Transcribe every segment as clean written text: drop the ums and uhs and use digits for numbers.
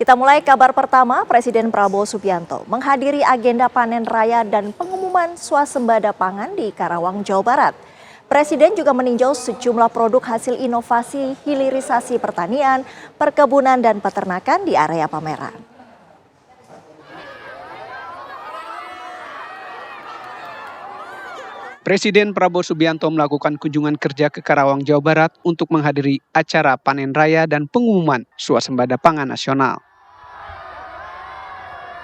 Kita mulai kabar pertama, Presiden Prabowo Subianto menghadiri agenda panen raya dan pengumuman swasembada pangan di Karawang, Jawa Barat. Presiden juga meninjau sejumlah produk hasil inovasi hilirisasi pertanian, perkebunan, dan peternakan di area pameran. Presiden Prabowo Subianto melakukan kunjungan kerja ke Karawang, Jawa Barat untuk menghadiri acara panen raya dan pengumuman swasembada pangan nasional.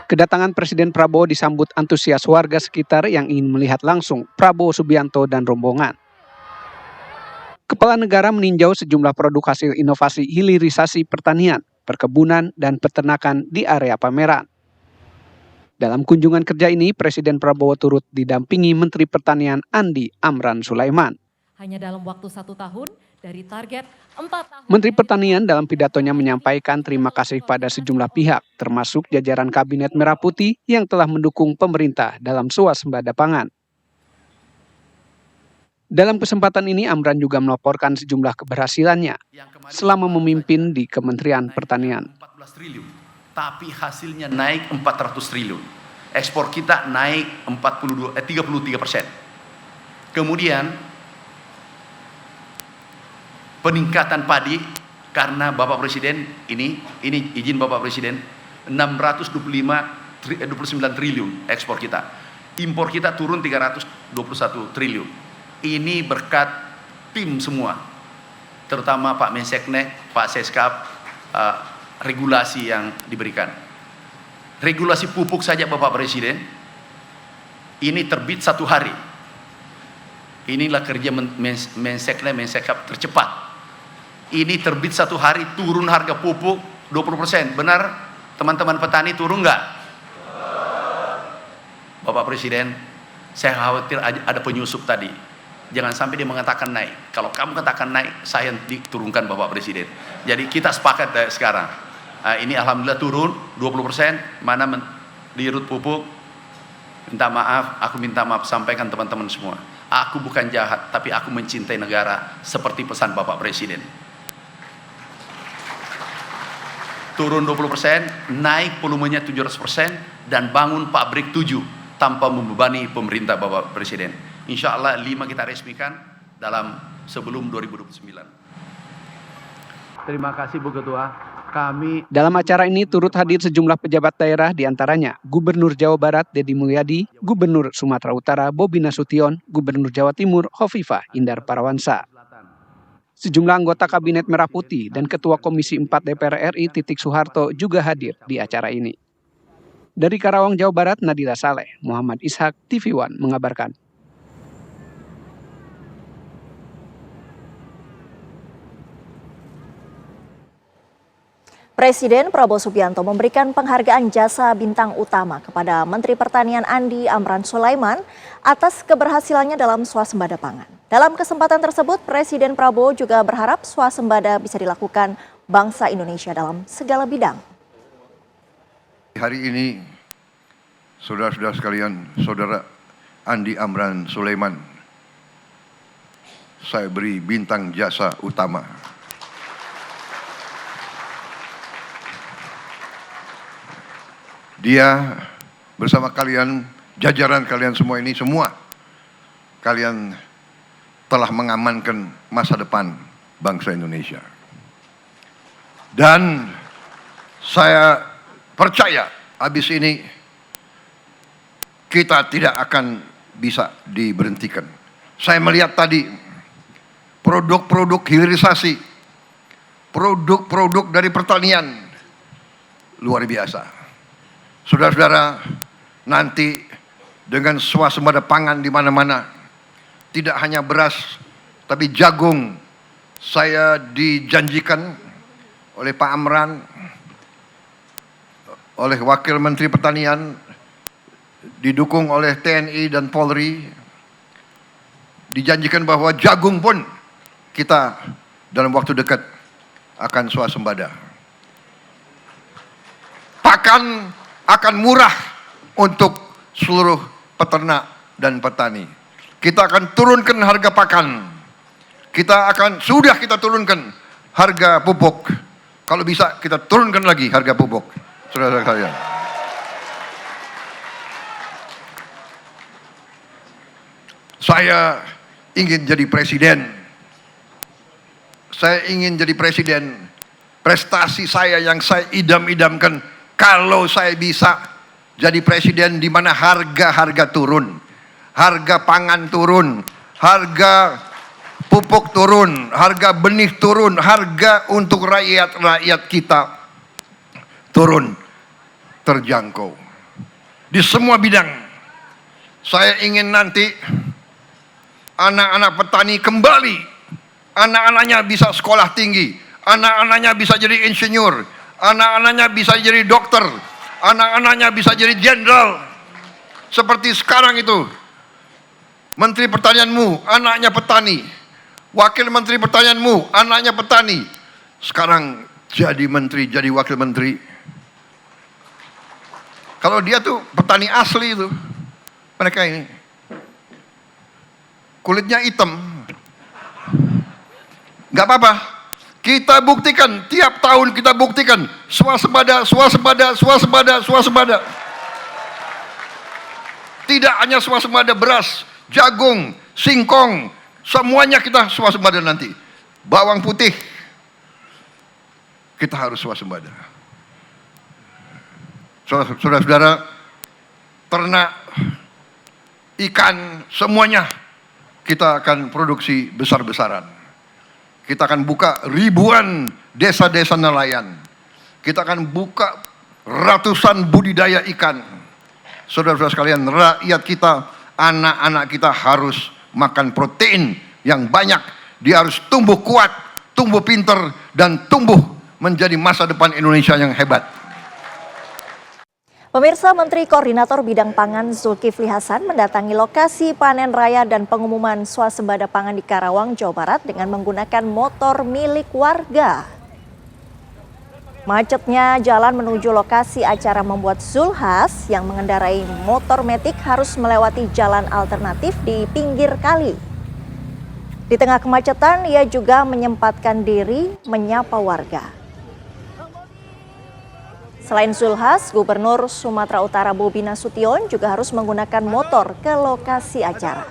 Kedatangan Presiden Prabowo disambut antusias warga sekitar yang ingin melihat langsung Prabowo Subianto dan rombongan. Kepala negara meninjau sejumlah produk hasil inovasi hilirisasi pertanian, perkebunan, dan peternakan di area pameran. Dalam kunjungan kerja ini, Presiden Prabowo turut didampingi Menteri Pertanian Andi Amran Sulaiman. Hanya dalam waktu 1 tahun dari target 4 tahun. Menteri Pertanian dalam pidatonya menyampaikan terima kasih pada sejumlah pihak, termasuk jajaran Kabinet Merah Putih yang telah mendukung pemerintah dalam swasembada pangan. Dalam kesempatan ini, Amran juga melaporkan sejumlah keberhasilannya selama memimpin di Kementerian Pertanian. 14 triliun, tapi hasilnya naik 400 triliun. Ekspor kita naik 33%. Kemudian peningkatan padi karena Bapak Presiden ini izin Bapak Presiden 629 triliun ekspor kita. Impor kita turun 321 triliun. Ini berkat tim semua, terutama Pak Menseknek, Pak Seskap, regulasi yang diberikan. Regulasi pupuk saja Bapak Presiden, ini terbit 1 hari. Inilah kerja Menseknek, Mensekap tercepat. Ini terbit 1 hari, turun harga pupuk 20%. Benar teman-teman petani turun nggak? Bapak Presiden, saya khawatir ada penyusup tadi. Jangan sampai dia mengatakan naik. Kalau kamu katakan naik, saya diturunkan Bapak Presiden. Jadi kita sepakat sekarang. Ini alhamdulillah turun 20%. Mana dirut pupuk? Minta maaf, aku minta maaf, sampaikan teman-teman semua. Aku bukan jahat, tapi aku mencintai negara seperti pesan Bapak Presiden. Turun 20%, naik volumenya 700%, dan bangun pabrik 7 tanpa membebani pemerintah Bapak Presiden. Insya Allah 5 kita resmikan sebelum 2029. Terima kasih Bu Ketua. Dalam acara ini turut hadir sejumlah pejabat daerah, diantaranya Gubernur Jawa Barat Deddy Mulyadi, Gubernur Sumatera Utara Bobi Nasution, Gubernur Jawa Timur Khofifah Indar Parawansa. Sejumlah anggota Kabinet Merah Putih dan Ketua Komisi 4 DPR RI Titik Soeharto juga hadir di acara ini. Dari Karawang, Jawa Barat, Nadila Saleh, Muhammad Ishak, TV One mengabarkan. Presiden Prabowo Subianto memberikan penghargaan jasa bintang utama kepada Menteri Pertanian Andi Amran Sulaiman atas keberhasilannya dalam swasembada pangan. Dalam kesempatan tersebut, Presiden Prabowo juga berharap swasembada bisa dilakukan bangsa Indonesia dalam segala bidang. Hari ini, saudara-saudara sekalian, Saudara Andi Amran Sulaiman, saya beri bintang jasa utama. Dia bersama kalian, jajaran kalian semua ini, kalian telah mengamankan masa depan bangsa Indonesia. Dan saya percaya habis ini kita tidak akan bisa diberhentikan. Saya melihat tadi produk-produk hilirisasi, produk-produk dari pertanian luar biasa. Saudara-saudara, nanti dengan swasembada pangan di mana-mana, tidak hanya beras, tapi jagung. Saya dijanjikan oleh Pak Amran, oleh Wakil Menteri Pertanian, didukung oleh TNI dan Polri, dijanjikan bahwa jagung pun kita dalam waktu dekat akan swasembada. Pakan akan murah untuk seluruh peternak dan petani. Kita akan turunkan harga pakan. Sudah kita turunkan harga pupuk. Kalau bisa kita turunkan lagi harga pupuk, saudara-saudara sekalian. Saya ingin jadi presiden. Saya ingin jadi presiden. Prestasi saya yang saya idam-idamkan, kalau saya bisa jadi presiden di mana harga-harga turun, harga pangan turun, harga pupuk turun, harga benih turun, harga untuk rakyat-rakyat kita turun, terjangkau. Di semua bidang, saya ingin nanti anak-anak petani kembali, anak-anaknya bisa sekolah tinggi, anak-anaknya bisa jadi insinyur, anak-anaknya bisa jadi dokter, anak-anaknya bisa jadi jenderal. Seperti sekarang itu, Menteri Pertanianmu anaknya petani, Wakil Menteri Pertanianmu anaknya petani. Sekarang jadi menteri, jadi wakil menteri. Kalau dia tuh petani asli itu, mereka ini kulitnya hitam, nggak apa-apa. Kita buktikan, tiap tahun kita buktikan, swasembada, swasembada, swasembada, swasembada. Tidak hanya swasembada beras, jagung, singkong, semuanya kita swasembada nanti. Bawang putih, kita harus swasembada. Saudara-saudara, ternak, ikan, semuanya kita akan produksi besar-besaran. Kita akan buka ribuan desa-desa nelayan. Kita akan buka ratusan budidaya ikan. Saudara-saudara sekalian, rakyat kita, anak-anak kita harus makan protein yang banyak. Dia harus tumbuh kuat, tumbuh pinter, dan tumbuh menjadi masa depan Indonesia yang hebat. Pemirsa, Menteri Koordinator Bidang Pangan Zulkifli Hasan mendatangi lokasi panen raya dan pengumuman swasembada pangan di Karawang, Jawa Barat dengan menggunakan motor milik warga. Macetnya jalan menuju lokasi acara membuat Zulhas yang mengendarai motor metik harus melewati jalan alternatif di pinggir kali. Di tengah kemacetan, ia juga menyempatkan diri menyapa warga. Selain Zulhas, Gubernur Sumatera Utara Bobi Nasution juga harus menggunakan motor ke lokasi acara.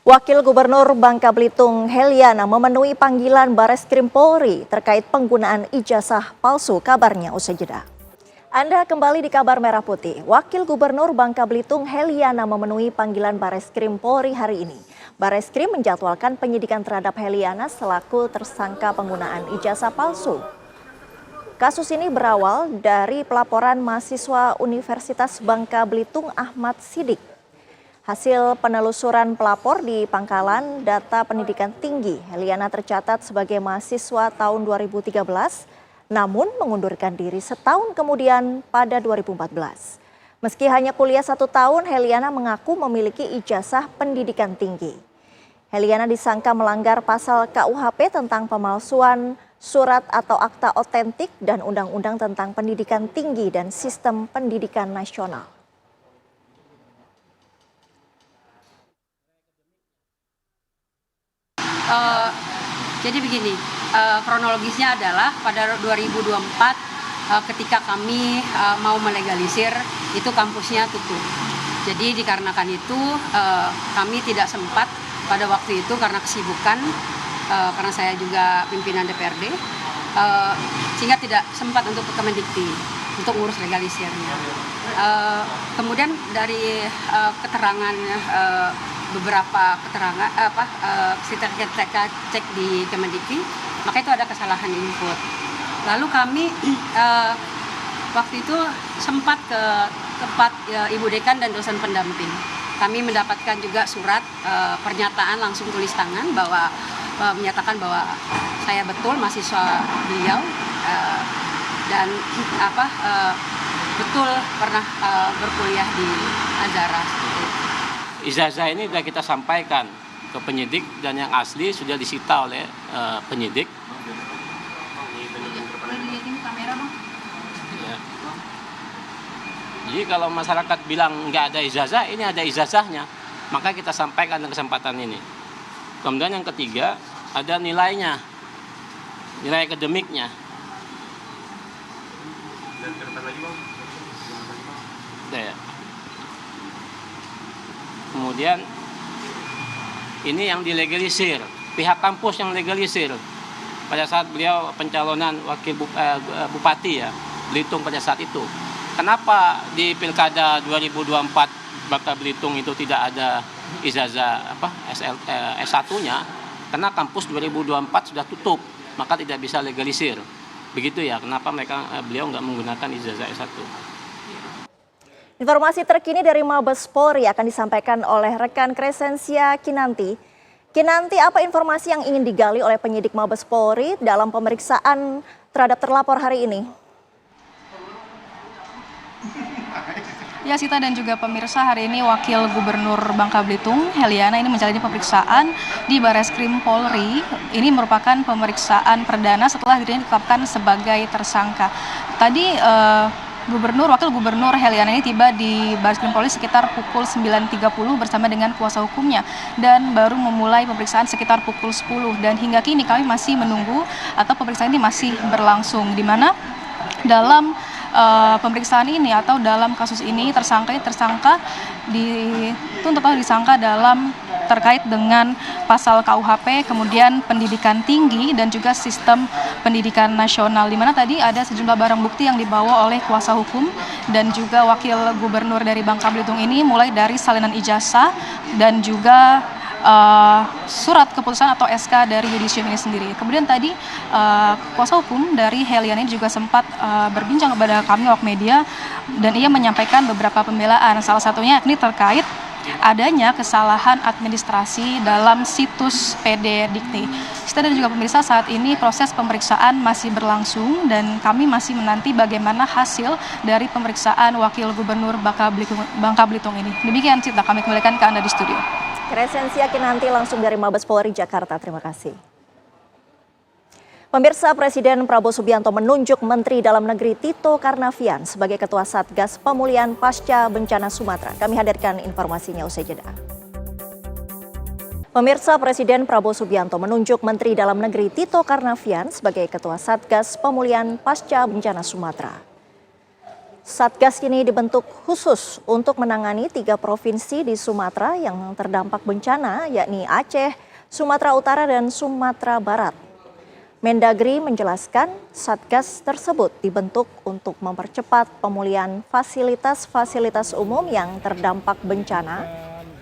Wakil Gubernur Bangka Belitung Heliana memenuhi panggilan Bareskrim Polri terkait penggunaan ijazah palsu, kabarnya usai jeda. Anda kembali di Kabar Merah Putih. Wakil Gubernur Bangka Belitung Heliana memenuhi panggilan Bareskrim Polri hari ini. Bareskrim menjadwalkan penyidikan terhadap Heliana selaku tersangka penggunaan ijazah palsu. Kasus ini berawal dari pelaporan mahasiswa Universitas Bangka Belitung Ahmad Sidik. Hasil penelusuran pelapor di pangkalan data pendidikan tinggi, Heliana tercatat sebagai mahasiswa tahun 2013, namun mengundurkan diri setahun kemudian pada 2014. Meski hanya kuliah 1 tahun, Heliana mengaku memiliki ijazah pendidikan tinggi. Heliana disangka melanggar pasal KUHP tentang pemalsuan surat atau akta otentik dan Undang-Undang tentang Pendidikan Tinggi dan Sistem Pendidikan Nasional. Jadi begini, kronologisnya adalah pada 2024 ketika kami mau melegalisir, itu kampusnya tutup. Jadi dikarenakan itu kami tidak sempat pada waktu itu karena kesibukan, karena saya juga pimpinan DPRD, sehingga tidak sempat untuk ke Kemendikti untuk ngurus legalisirnya. Kemudian dari keterangan beberapa keterangan kita cek di Kemendikti, maka itu ada kesalahan input. Lalu kami waktu itu sempat ke tempat Ibu Dekan dan dosen pendamping. Kami mendapatkan juga surat pernyataan langsung tulis tangan bahwa menyatakan bahwa saya betul mahasiswa beliau dan betul pernah berkuliah di Azhara. Ijazah ini sudah kita sampaikan ke penyidik dan yang asli sudah disita oleh penyidik. Jadi kalau masyarakat bilang nggak ada ijazah, ini ada ijazahnya. Maka kita sampaikan dalam kesempatan ini. Kemudian yang ketiga, ada nilainya, nilai akademiknya. Kemudian ini yang dilegalisir, pihak kampus yang legalisir pada saat beliau pencalonan wakil bupati ya Belitung pada saat itu. Kenapa di pilkada 2024 Bangka Belitung itu tidak ada ijazah S1-nya? Karena kampus 2024 sudah tutup, maka tidak bisa legalisir. Begitu ya, kenapa beliau nggak menggunakan ijazah S1. Informasi terkini dari Mabes Polri akan disampaikan oleh rekan Crescentia Kinanti. Kinanti, apa informasi yang ingin digali oleh penyidik Mabes Polri dalam pemeriksaan terhadap terlapor hari ini? Ya, Sita dan juga pemirsa, hari ini Wakil Gubernur Bangka Belitung, Heliana, ini menjalani pemeriksaan di Bareskrim Polri. Ini merupakan pemeriksaan perdana setelah dirinya ditetapkan sebagai tersangka. Tadi Wakil Gubernur Heliana ini tiba di Bareskrim Polri sekitar pukul 9.30 bersama dengan kuasa hukumnya dan baru memulai pemeriksaan sekitar pukul 10. Dan hingga kini kami masih menunggu atau pemeriksaan ini masih berlangsung, di mana dalam pemeriksaan ini atau dalam kasus ini tersangka dituntut atau disangka dalam terkait dengan pasal KUHP, kemudian pendidikan tinggi dan juga sistem pendidikan nasional, di mana tadi ada sejumlah barang bukti yang dibawa oleh kuasa hukum dan juga Wakil Gubernur dari Bangka Belitung ini, mulai dari salinan ijazah dan juga surat keputusan atau SK dari Yudisium ini sendiri. Kemudian tadi kuasa hukum dari Heliana ini juga sempat berbincang kepada kami awak media dan ia menyampaikan beberapa pembelaan. Salah satunya yakni terkait adanya kesalahan administrasi dalam situs PD Dikti. Kita dan juga pemirsa, saat ini proses pemeriksaan masih berlangsung dan kami masih menanti bagaimana hasil dari pemeriksaan Wakil Gubernur Bangka Belitung ini. Demikian Cita, kami kembalikan ke Anda di studio. Crescentia Kinanti langsung dari Mabes Polri Jakarta. Terima kasih. Pemirsa, Presiden Prabowo Subianto menunjuk Menteri Dalam Negeri Tito Karnavian sebagai Ketua Satgas Pemulihan Pasca Bencana Sumatera. Kami hadirkan informasinya usai jeda. Pemirsa, Presiden Prabowo Subianto menunjuk Menteri Dalam Negeri Tito Karnavian sebagai Ketua Satgas Pemulihan Pasca Bencana Sumatera. Satgas ini dibentuk khusus untuk menangani 3 provinsi di Sumatera yang terdampak bencana, yakni Aceh, Sumatera Utara, dan Sumatera Barat. Mendagri menjelaskan Satgas tersebut dibentuk untuk mempercepat pemulihan fasilitas-fasilitas umum yang terdampak bencana.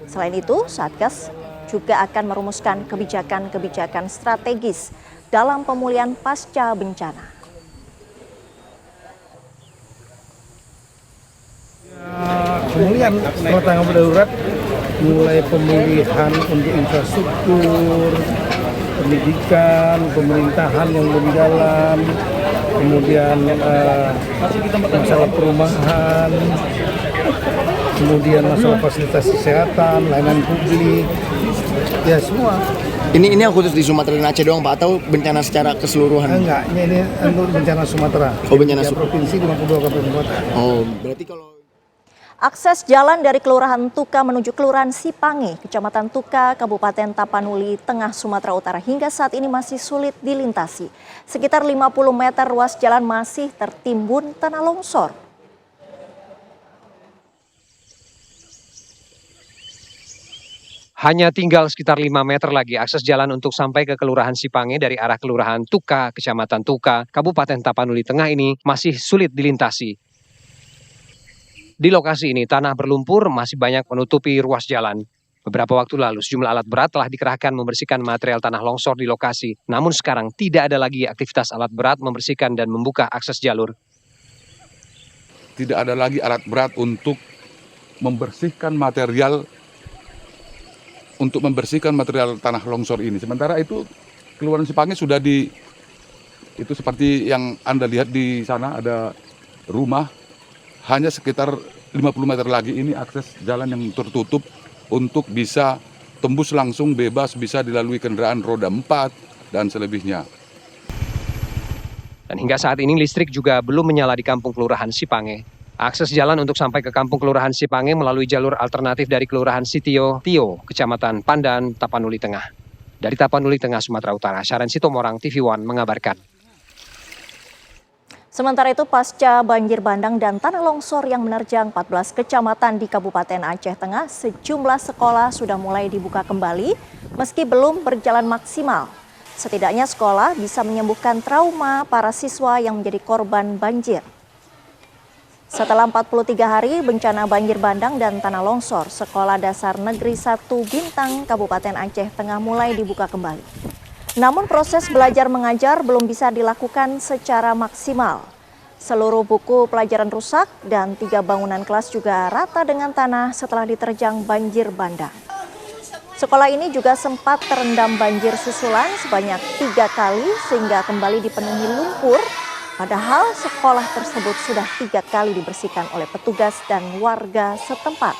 Selain itu, Satgas juga akan merumuskan kebijakan-kebijakan strategis dalam pemulihan pasca bencana. Pemulihan setelah tanggap darurat, mulai pemulihan untuk infrastruktur, pendidikan, pemerintahan yang lebih dalam, kemudian masalah perumahan, kemudian masalah fasilitas kesehatan, layanan publik, ya semua. Ini yang khusus di Sumatera dan Aceh doang Pak, atau bencana secara keseluruhan? Enggak, ini untuk bencana Sumatera. Oh, bencana provinsi 52 kabupaten kota. Oh, berarti kalau Akses jalan dari Kelurahan Tuka menuju Kelurahan Sipange, Kecamatan Tuka, Kabupaten Tapanuli, Tengah Sumatera Utara hingga saat ini masih sulit dilintasi. Sekitar 50 meter ruas jalan masih tertimbun tanah longsor. Hanya tinggal sekitar 5 meter lagi akses jalan untuk sampai ke Kelurahan Sipange dari arah Kelurahan Tuka, Kecamatan Tuka, Kabupaten Tapanuli Tengah ini masih sulit dilintasi. Di lokasi ini tanah berlumpur masih banyak menutupi ruas jalan. Beberapa waktu lalu sejumlah alat berat telah dikerahkan membersihkan material tanah longsor di lokasi. Namun sekarang tidak ada lagi aktivitas alat berat membersihkan dan membuka akses jalur. Tidak ada lagi alat berat untuk membersihkan material tanah longsor ini. Sementara itu Kelurahan Sipange sudah itu seperti yang Anda lihat di sana, ada rumah. Hanya sekitar 50 meter lagi ini akses jalan yang tertutup untuk bisa tembus langsung bebas, bisa dilalui kendaraan roda 4 dan selebihnya. Dan hingga saat ini listrik juga belum menyala di kampung Kelurahan Sipange. Akses jalan untuk sampai ke kampung Kelurahan Sipange melalui jalur alternatif dari Kelurahan Sitio, Kecamatan Pandan, Tapanuli Tengah. Dari Tapanuli Tengah, Sumatera Utara, Syaren Sitomorang, TV One mengabarkan. Sementara itu, pasca banjir bandang dan tanah longsor yang menerjang 14 kecamatan di Kabupaten Aceh Tengah, sejumlah sekolah sudah mulai dibuka kembali meski belum berjalan maksimal. Setidaknya sekolah bisa menyembuhkan trauma para siswa yang menjadi korban banjir. Setelah 43 hari bencana banjir bandang dan tanah longsor, Sekolah Dasar Negeri 1 Bintang Kabupaten Aceh Tengah mulai dibuka kembali. Namun proses belajar mengajar belum bisa dilakukan secara maksimal. Seluruh buku pelajaran rusak dan 3 bangunan kelas juga rata dengan tanah setelah diterjang banjir bandang. Sekolah ini juga sempat terendam banjir susulan sebanyak 3 kali sehingga kembali dipenuhi lumpur. Padahal sekolah tersebut sudah 3 kali dibersihkan oleh petugas dan warga setempat.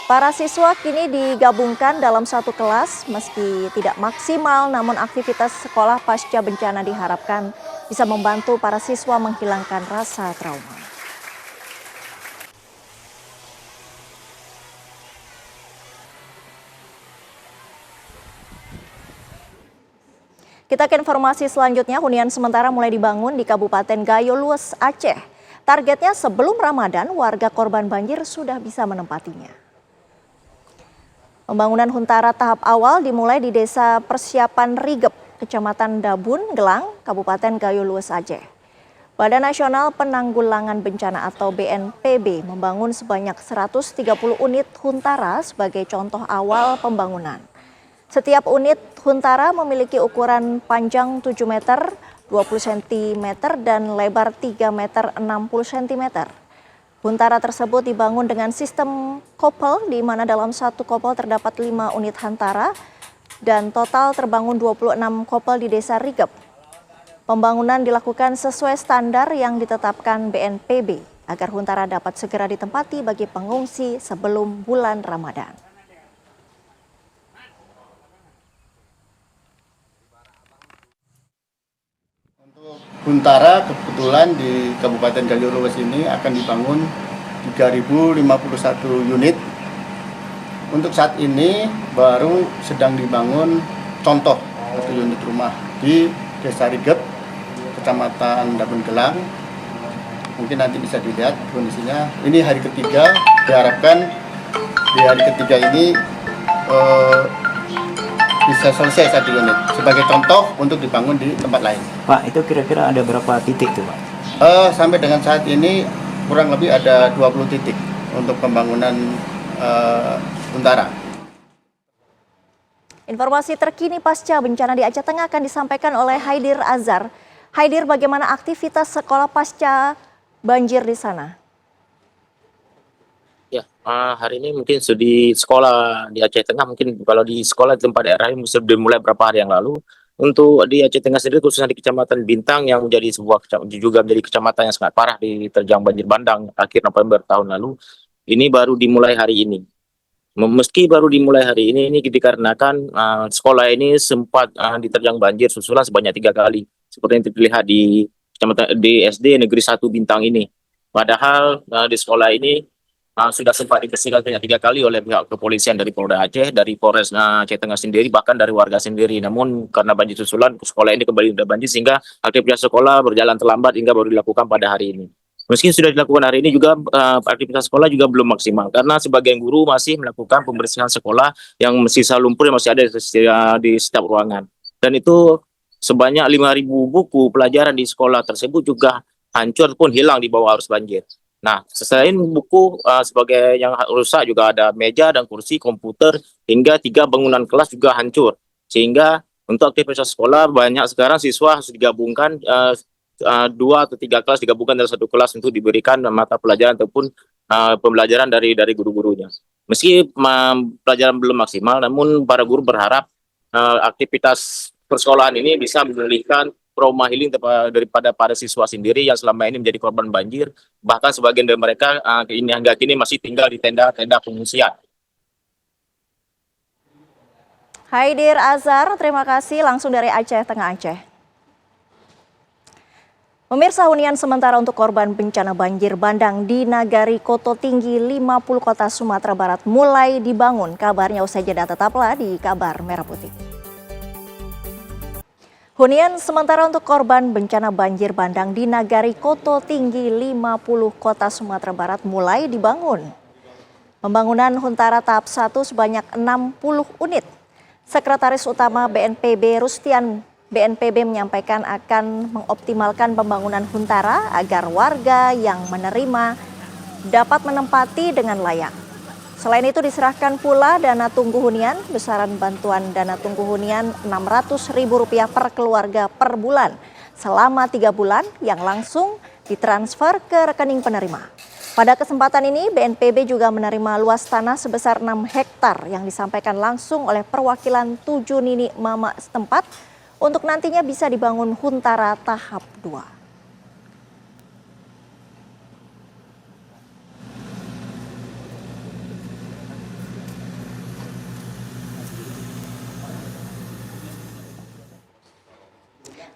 Para siswa kini digabungkan dalam satu kelas meski tidak maksimal, namun aktivitas sekolah pasca bencana diharapkan bisa membantu para siswa menghilangkan rasa trauma. Kita ke informasi selanjutnya, hunian sementara mulai dibangun di Kabupaten Gayo Lues, Aceh. Targetnya sebelum Ramadan, warga korban banjir sudah bisa menempatinya. Pembangunan huntara tahap awal dimulai di Desa Persiapan Rigep, Kecamatan Dabun, Gelang, Kabupaten Gayo Lues, Aceh. Badan Nasional Penanggulangan Bencana atau BNPB membangun sebanyak 130 unit huntara sebagai contoh awal pembangunan. Setiap unit huntara memiliki ukuran panjang 7 meter 20 cm dan lebar 3 meter 60 cm. Huntara tersebut dibangun dengan sistem kopel di mana dalam satu kopel terdapat 5 unit hantara dan total terbangun 26 kopel di Desa Rigep. Pembangunan dilakukan sesuai standar yang ditetapkan BNPB agar huntara dapat segera ditempati bagi pengungsi sebelum bulan Ramadan. Huntara kebetulan di Kabupaten Gayo Lues ini akan dibangun 3.051 unit. Untuk saat ini baru sedang dibangun contoh 1 unit rumah di Desa Rigep, Kecamatan Dabun Gelang. Mungkin nanti bisa dilihat kondisinya. Ini hari ketiga, diharapkan di hari ketiga ini bisa selesai 1 unit sebagai contoh untuk dibangun di tempat lain. Pak, itu kira-kira ada berapa titik tuh, Pak? Sampai dengan saat ini kurang lebih ada 20 titik untuk pembangunan huntara. Informasi terkini pasca bencana di Aceh Tengah akan disampaikan oleh Haidir Azhar. Haidir, bagaimana aktivitas sekolah pasca banjir di sana? Ya, hari ini mungkin di sekolah di Aceh Tengah, mungkin kalau di sekolah di tempat daerah ini sudah dimulai beberapa hari yang lalu. Untuk di Aceh Tengah sendiri, khususnya di Kecamatan Bintang yang menjadi juga menjadi kecamatan yang sangat parah diterjang banjir bandang akhir November tahun lalu, ini baru dimulai hari ini. Meski baru dimulai hari ini dikarenakan sekolah ini sempat diterjang banjir susulan sebanyak 3 kali, seperti yang terlihat di Kecamatan di SD Negeri 1 Bintang ini. Padahal di sekolah ini sudah sempat dibersihkan banyak 3 kali oleh pihak kepolisian dari Polda Aceh, dari Polres Aceh Tengah sendiri, bahkan dari warga sendiri. Namun karena banjir susulan, sekolah ini kembali sudah banjir sehingga aktivitas sekolah berjalan terlambat hingga baru dilakukan pada hari ini. Meski sudah dilakukan hari ini juga aktivitas sekolah juga belum maksimal karena sebagian guru masih melakukan pembersihan sekolah yang sisa lumpur yang masih ada di setiap ruangan. Dan itu sebanyak 5.000 buku pelajaran di sekolah tersebut juga hancur pun hilang di bawah arus banjir. Nah, selain buku sebagai yang rusak juga ada meja dan kursi, komputer, hingga 3 bangunan kelas juga hancur. Sehingga untuk aktivitas sekolah banyak sekarang siswa harus digabungkan 2 atau 3 kelas digabungkan dalam 1 kelas untuk diberikan mata pelajaran ataupun pembelajaran dari guru-gurunya. Meski pelajaran belum maksimal, namun para guru berharap aktivitas persekolahan ini bisa memulihkan trauma healing daripada para siswa sendiri yang selama ini menjadi korban banjir. Bahkan sebagian dari mereka hingga kini masih tinggal di tenda-tenda pengungsian. Haidir Azhar, terima kasih langsung dari Aceh Tengah Aceh. Pemirsa, hunian sementara untuk korban bencana banjir bandang di Nagari Koto Tinggi 50 kota Sumatera Barat mulai dibangun. Kabarnya usai jeda, tetaplah di Kabar Merah Putih. Hunian sementara untuk korban bencana banjir bandang di Nagari Koto Tinggi 50 kota Sumatera Barat mulai dibangun. Pembangunan Huntara tahap 1 sebanyak 60 unit. Sekretaris Utama BNPB BNPB menyampaikan akan mengoptimalkan pembangunan Huntara agar warga yang menerima dapat menempati dengan layak. Selain itu diserahkan pula dana tunggu hunian, besaran bantuan dana tunggu hunian Rp600.000 per keluarga per bulan selama 3 bulan yang langsung ditransfer ke rekening penerima. Pada kesempatan ini BNPB juga menerima luas tanah sebesar 6 hektar yang disampaikan langsung oleh perwakilan 7 Nini Mama setempat untuk nantinya bisa dibangun Huntara tahap 2.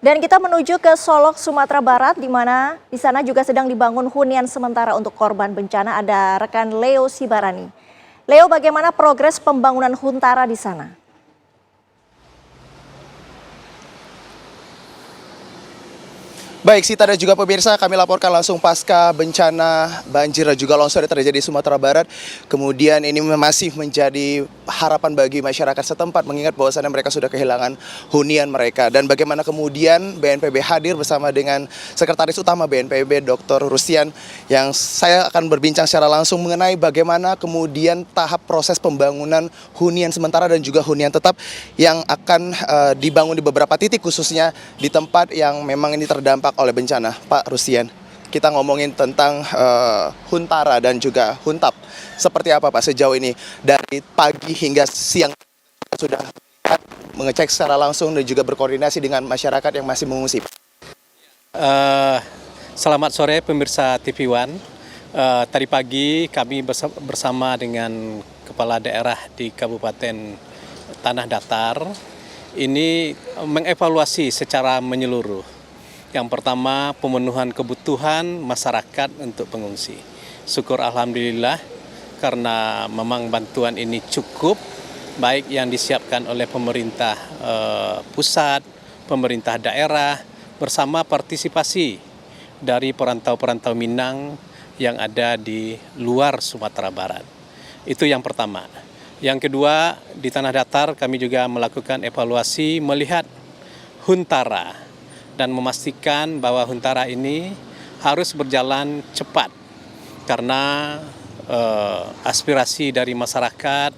Dan kita menuju ke Solok, Sumatera Barat, di mana di sana juga sedang dibangun hunian sementara untuk korban bencana. Ada rekan Leo Sibarani. Leo, bagaimana progres pembangunan Huntara di sana? Baik, Sita dan juga pemirsa, kami laporkan langsung pasca bencana banjir dan juga longsor yang terjadi di Sumatera Barat. Kemudian ini masih menjadi harapan bagi masyarakat setempat mengingat bahwasannya mereka sudah kehilangan hunian mereka. Dan bagaimana kemudian BNPB hadir bersama dengan Sekretaris Utama BNPB Dr. Rustian yang saya akan berbincang secara langsung mengenai bagaimana kemudian tahap proses pembangunan hunian sementara dan juga hunian tetap yang akan dibangun di beberapa titik khususnya di tempat yang memang ini terdampak oleh bencana. Pak Rustian, kita ngomongin tentang Huntara dan juga Huntap. Seperti apa Pak sejauh ini dari pagi hingga siang sudah mengecek secara langsung dan juga berkoordinasi dengan masyarakat yang masih mengungsi? Selamat sore pemirsa TV One. Tadi pagi kami bersama dengan Kepala Daerah di Kabupaten Tanah Datar ini mengevaluasi secara menyeluruh. Yang pertama, pemenuhan kebutuhan masyarakat untuk pengungsi. Syukur alhamdulillah karena memang bantuan ini cukup, baik yang disiapkan oleh pemerintah pusat, pemerintah daerah, bersama partisipasi dari perantau-perantau Minang yang ada di luar Sumatera Barat. Itu yang pertama. Yang kedua, di Tanah Datar kami juga melakukan evaluasi melihat Huntara dan memastikan bahwa Huntara ini harus berjalan cepat karena aspirasi dari masyarakat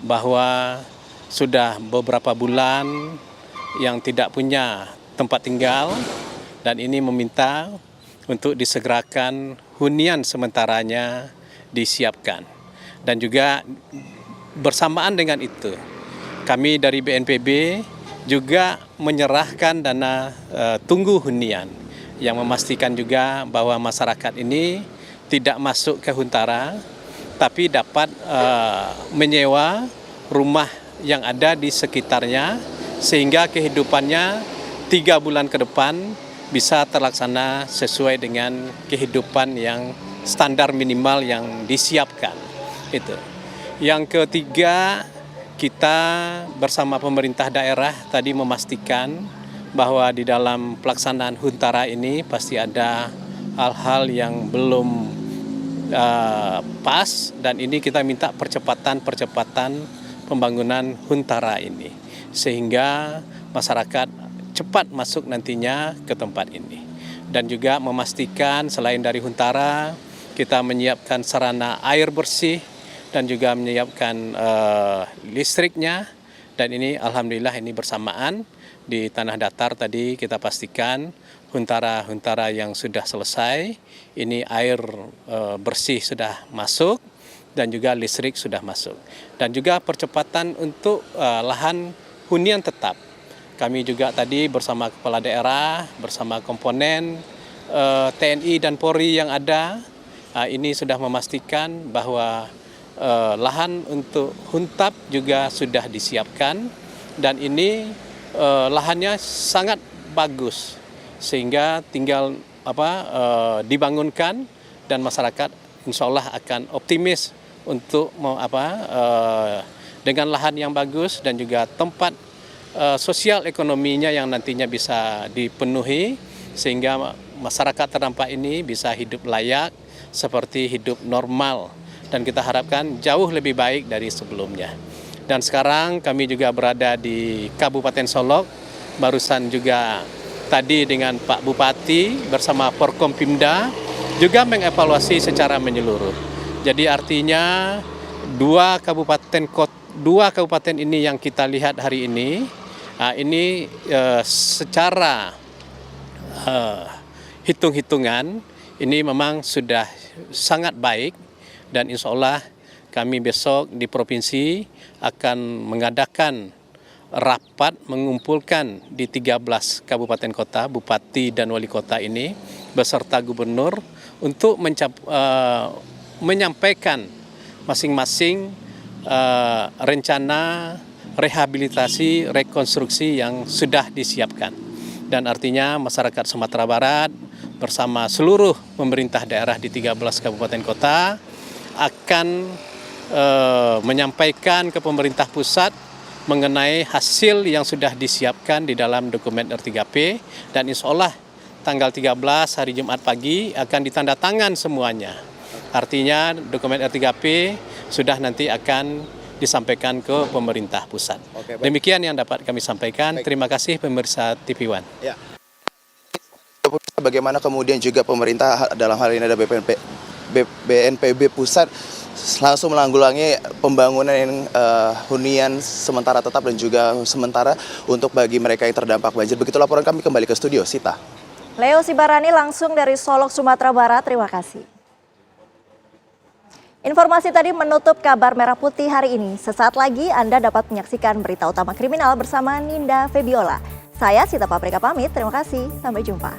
bahwa sudah beberapa bulan yang tidak punya tempat tinggal dan ini meminta untuk disegerakan hunian sementaranya disiapkan. Dan juga bersamaan dengan itu kami dari BNPB juga menyerahkan dana tunggu hunian yang memastikan juga bahwa masyarakat ini tidak masuk ke Huntara tapi dapat menyewa rumah yang ada di sekitarnya sehingga kehidupannya 3 bulan ke depan bisa terlaksana sesuai dengan kehidupan yang standar minimal yang disiapkan. Itu. Yang ketiga, kita bersama pemerintah daerah tadi memastikan bahwa di dalam pelaksanaan Huntara ini pasti ada hal-hal yang belum pas dan ini kita minta percepatan pembangunan Huntara ini sehingga masyarakat cepat masuk nantinya ke tempat ini. Dan juga memastikan selain dari Huntara kita menyiapkan sarana air bersih dan juga menyiapkan listriknya dan ini alhamdulillah ini bersamaan di Tanah Datar tadi kita pastikan Huntara yang sudah selesai ini air bersih sudah masuk dan juga listrik sudah masuk dan juga percepatan untuk lahan hunian tetap kami juga tadi bersama kepala daerah bersama komponen TNI dan Polri yang ada ini sudah memastikan bahwa lahan untuk Huntap juga sudah disiapkan dan ini lahannya sangat bagus. sehingga tinggal dibangunkan dan masyarakat insya Allah akan optimis untuk dengan lahan yang bagus dan juga tempat sosial ekonominya yang nantinya bisa dipenuhi sehingga masyarakat terdampak ini bisa hidup layak seperti hidup normal dan kita harapkan jauh lebih baik dari sebelumnya. Dan sekarang kami juga berada di Kabupaten Solok, barusan juga tadi dengan Pak Bupati bersama Forkompimda juga mengevaluasi secara menyeluruh. Jadi artinya dua kabupaten ini yang kita lihat hari ini, secara hitung-hitungan ini memang sudah sangat baik dan insya Allah kami besok di provinsi akan mengadakan rapat mengumpulkan di 13 kabupaten kota, bupati dan wali kota ini beserta gubernur untuk menyampaikan masing-masing rencana rehabilitasi, rekonstruksi yang sudah disiapkan. Dan artinya masyarakat Sumatera Barat bersama seluruh pemerintah daerah di 13 kabupaten kota akan menyampaikan ke pemerintah pusat mengenai hasil yang sudah disiapkan di dalam dokumen R3P dan insya Allah tanggal 13 hari Jumat pagi akan ditandatangan semuanya. Artinya dokumen R3P sudah nanti akan disampaikan ke pemerintah pusat. Demikian yang dapat kami sampaikan. Terima kasih pemirsa TV One. Ya. Bagaimana kemudian juga pemerintah dalam hal ini ada BNPB pusat langsung menanggulangi pembangunan hunian sementara tetap dan juga sementara untuk bagi mereka yang terdampak banjir. Begitu laporan kami, kembali ke studio, Sita. Leo Sibarani langsung dari Solok, Sumatera Barat. Terima kasih. Informasi tadi menutup kabar Merah Putih hari ini. Sesaat lagi Anda dapat menyaksikan berita utama kriminal bersama Ninda Febiola. Saya Sita Paprika pamit, terima kasih, sampai jumpa.